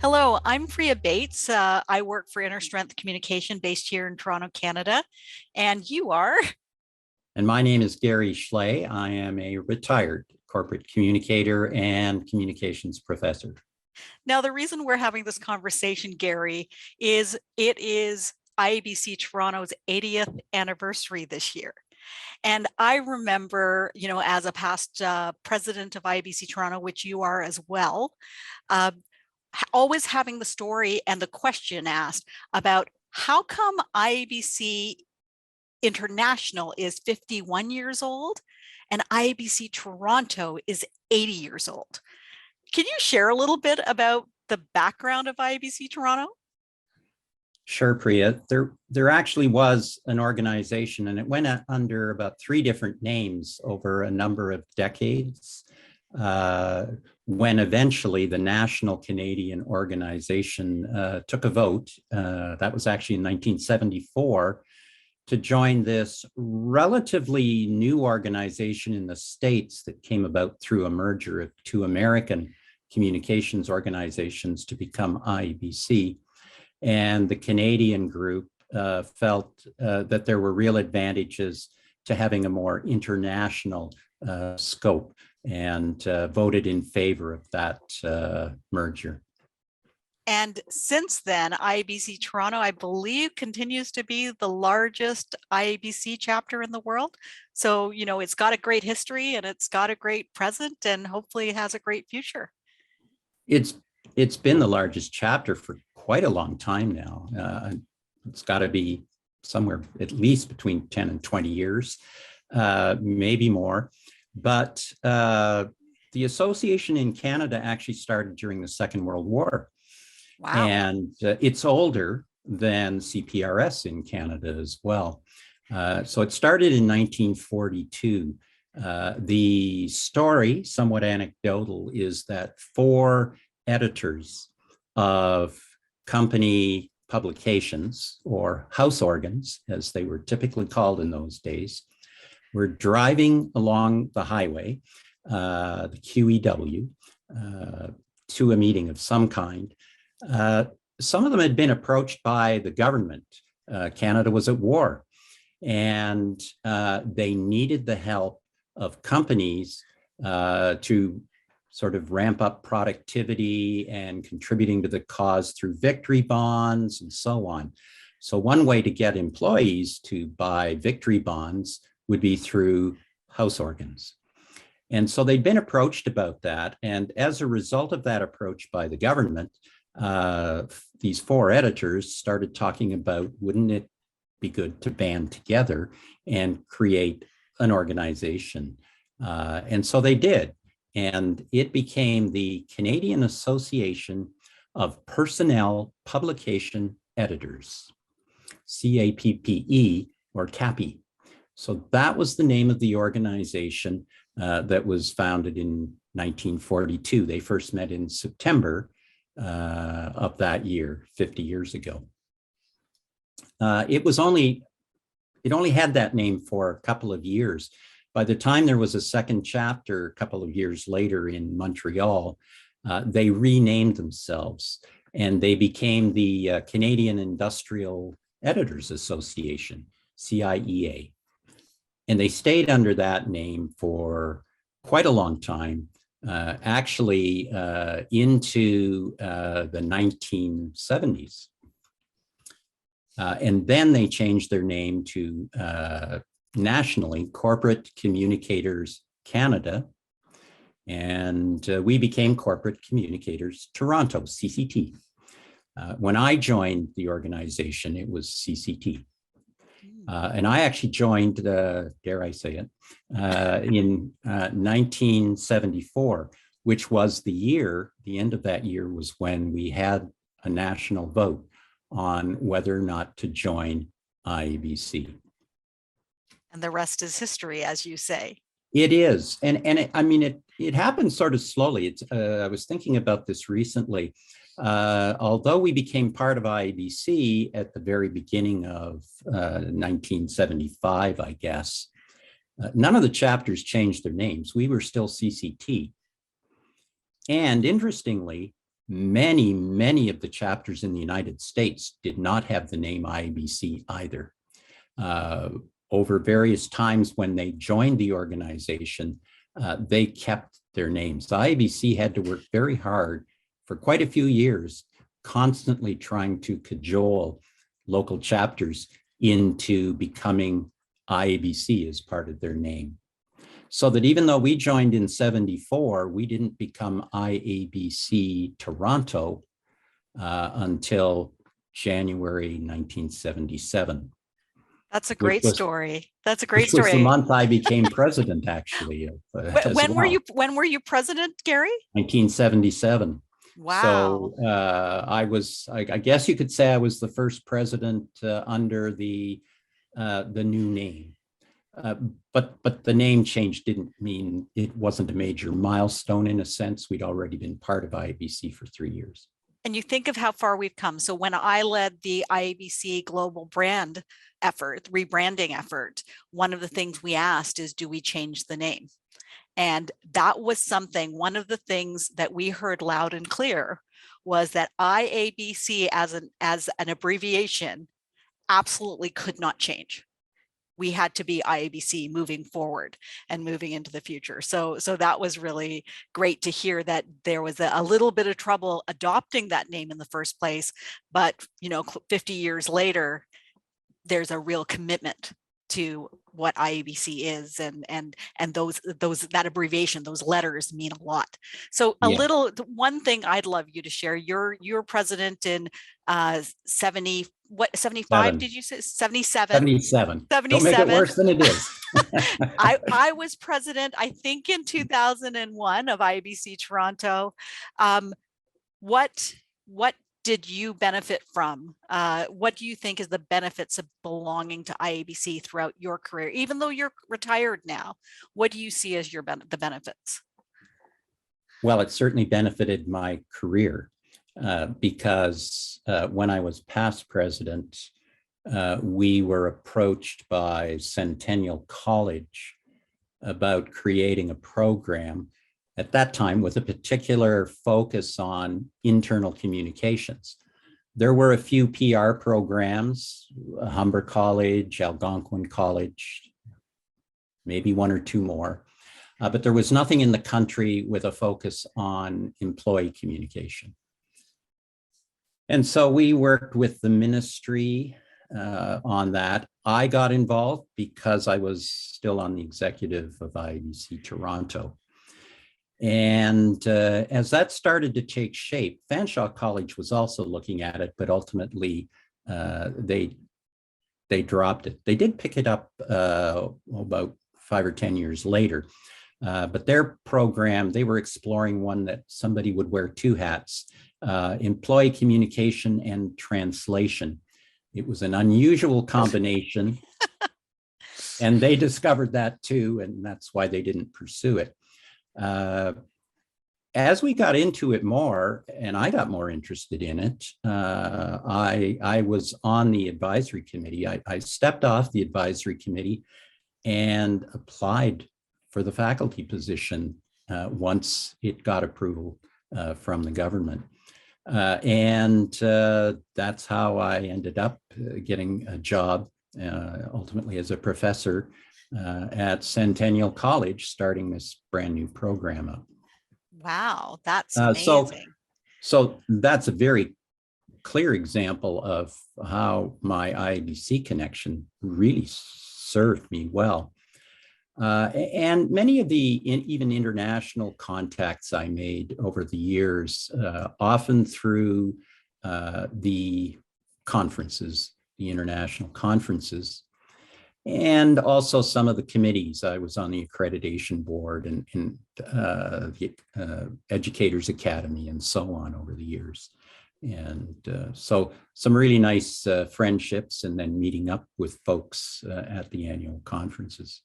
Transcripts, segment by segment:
Hello, I'm Priya Bates. I work for Inner Strength Communication based here in Toronto, Canada. And you are? And my name is Gary Schlee. I am a retired corporate communicator and communications professor. Now, the reason we're having this conversation, Gary, is it is IABC Toronto's 80th anniversary this year. And I remember, as a past president of IABC Toronto, which you are as well, uh, always having the story and the question asked about how come IABC International is 51 years old and IABC Toronto is 80 years old. Can you share a little bit about the background of IABC Toronto? Sure, Priya. There actually was an organization, and it went under about 3 different names over a number of decades. When eventually the National Canadian Organization took a vote, that was actually in 1974, to join this relatively new organization in the States that came about through a merger of 2 American communications organizations to become IABC. And the Canadian group felt that there were real advantages to having a more international scope and voted in favor of that merger. And since then, IABC Toronto, I believe, continues to be the largest IABC chapter in the world. So, it's got a great history and it's got a great present and hopefully has a great future. It's been the largest chapter for quite a long time now. It's got to be somewhere at least between 10 and 20 years, maybe more. But the association in Canada actually started during the Second World War. Wow. And it's older than CPRS in Canada as well. So it started in 1942. The story, somewhat anecdotal, is that 4 editors of company publications, or house organs, as they were typically called in those days, were driving along the highway, the QEW, to a meeting of some kind. Some of them had been approached by the government. Canada was at war, and they needed the help of companies to sort of ramp up productivity and contributing to the cause through victory bonds and so on. So one way to get employees to buy victory bonds would be through house organs. And so they'd been approached about that. And as a result of that approach by the government, these 4 editors started talking about, wouldn't it be good to band together and create an organization? And so they did. And it became the Canadian Association of Personnel Publication Editors, CAPPE, or CAPPE. So that was the name of the organization that was founded in 1942. They first met in September of that year, 50 years ago. It only had that name for a couple of years. By the time there was a second chapter, a couple of years later in Montreal, they renamed themselves and they became the Canadian Industrial Editors Association, CIEA. And they stayed under that name for quite a long time, actually into the 1970s. And then they changed their name to nationally Corporate Communicators Canada. And we became Corporate Communicators Toronto, CCT. When I joined the organization, it was CCT. And I actually joined, dare I say it, in 1974, which was the end of that year was when we had a national vote on whether or not to join IABC. And the rest is history, as you say. It is. And it happened sort of slowly. I was thinking about this recently. Although we became part of IABC at the very beginning of 1975, I guess, none of the chapters changed their names. We were still CCT. And interestingly, many of the chapters in the United States did not have the name IABC either. Over various times when they joined the organization, they kept their names. The IABC had to work very hard for quite a few years, constantly trying to cajole local chapters into becoming IABC as part of their name. So that even though we joined in 74, we didn't become IABC Toronto until January 1977. That's a great story. That's a great story. Which was the month I became president, actually. When were you president, Gary? 1977. Wow. So I guess you could say I was the first president under the new name. But the name change didn't mean it wasn't a major milestone in a sense. We'd already been part of IABC for 3 years. And you think of how far we've come. So when I led the IABC global brand effort, rebranding effort, one of the things we asked is, do we change the name? And that was something, one of the things that we heard loud and clear was that IABC as an abbreviation absolutely could not change. We had to be IABC moving forward and moving into the future. So that was really great to hear that there was a little bit of trouble adopting that name in the first place, but 50 years later, there's a real commitment to what IABC is, and those that abbreviation, those letters mean a lot. So one thing I'd love you to share. You're president in 75 did you say 77? 77. Don't make it worse than it is. I was president, I think, in 2001 of IABC Toronto. What did you benefit from? What do you think is the benefits of belonging to IABC throughout your career? Even though you're retired now, what do you see as the benefits? Well, it certainly benefited my career because when I was past president, we were approached by Centennial College about creating a program at that time with a particular focus on internal communications. There were a few PR programs, Humber College, Algonquin College, maybe one or two more, but there was nothing in the country with a focus on employee communication. And so we worked with the ministry on that. I got involved because I was still on the executive of IABC Toronto. And as that started to take shape, Fanshawe College was also looking at it, but ultimately they dropped it. They did pick it up about 5 or 10 years later, but their program, they were exploring one that somebody would wear two hats, employee communication and translation. It was an unusual combination, and they discovered that too, and that's why they didn't pursue it. As we got into it more, and I got more interested in it, I was on the advisory committee. I stepped off the advisory committee and applied for the faculty position once it got approval from the government. And that's how I ended up getting a job ultimately as a professor at Centennial College, starting this brand new program up. Wow, that's amazing. So that's a very clear example of how my IABC connection really served me well. And many of the even international contacts I made over the years, often through the conferences, the international conferences, and also some of the committees. I was on the accreditation board and the Educators Academy and so on over the years. And so some really nice friendships, and then meeting up with folks at the annual conferences.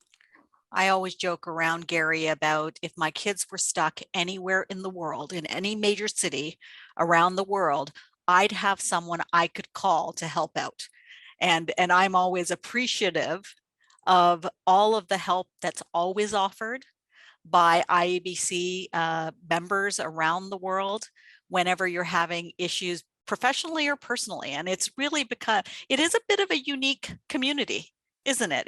I always joke around, Gary, about if my kids were stuck anywhere in the world, in any major city around the world, I'd have someone I could call to help out. And I'm always appreciative of all of the help that's always offered by IABC members around the world, whenever you're having issues professionally or personally. And it's really because it is a bit of a unique community, isn't it?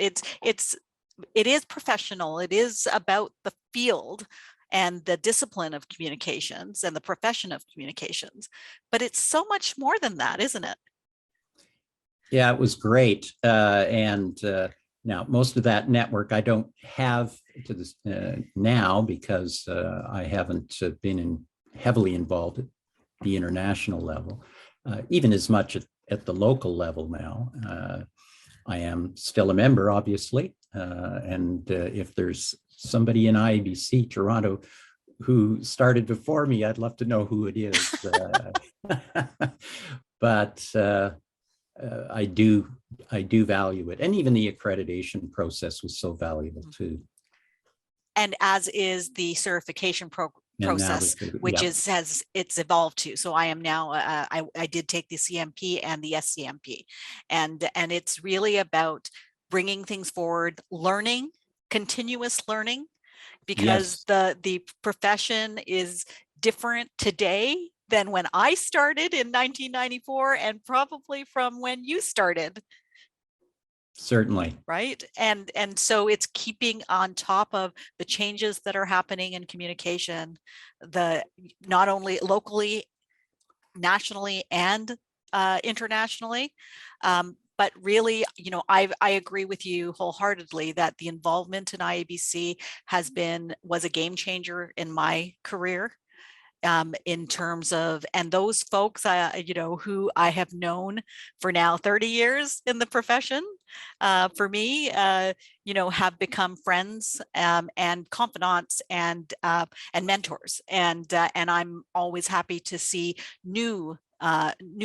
It is professional. It is about the field and the discipline of communications and the profession of communications, but it's so much more than that, isn't it? Yeah, it was great. Now most of that network I don't have to this now because I haven't been heavily involved at the international level, even as much at the local level now. I am still a member, obviously, and if there's somebody in IABC Toronto who started before me, I'd love to know who it is. But I do value it, and even the accreditation process was so valuable too. And as is the certification process, which has it's evolved to. So I am now I did take the CMP and the SCMP, and it's really about bringing things forward, learning, continuous learning, because the profession is different today than when I started in 1994, and probably from when you started. Certainly. Right. And so it's keeping on top of the changes that are happening in communication, not only locally, nationally, and internationally. But really, I agree with you wholeheartedly that the involvement in IABC was a game changer in my career. In terms of, and those folks, who I have known for now 30 years in the profession, for me, have become friends and confidants and mentors, and I'm always happy to see new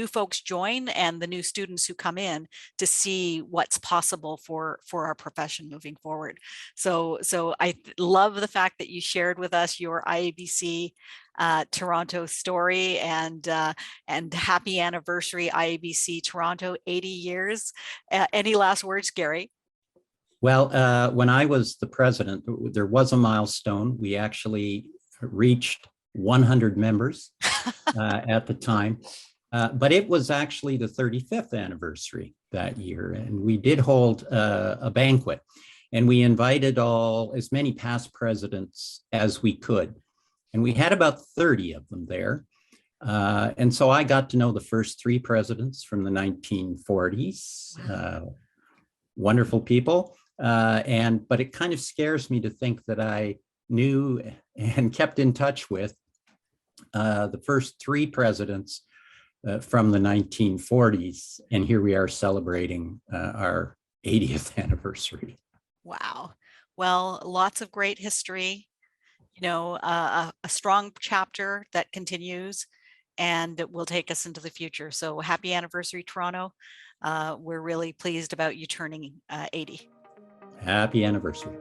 folks join, and the new students who come in to see what's possible for our profession moving forward. So I love the fact that you shared with us your IABC Toronto story, and happy anniversary, IABC Toronto, 80 years. Any last words, Gary? Well, when I was the president, there was a milestone. We actually reached 100 members at the time, but it was actually the 35th anniversary that year, and we did hold a banquet, and we invited as many past presidents as we could. And we had about 30 of them there. And so I got to know the first 3 presidents from the 1940s. Wonderful people. But it kind of scares me to think that I knew and kept in touch with the first 3 presidents from the 1940s. And here we are celebrating our 80th anniversary. Wow. Well, lots of great history. A strong chapter that continues and will take us into the future. So happy anniversary, Toronto. We're really pleased about you turning 80. Happy anniversary.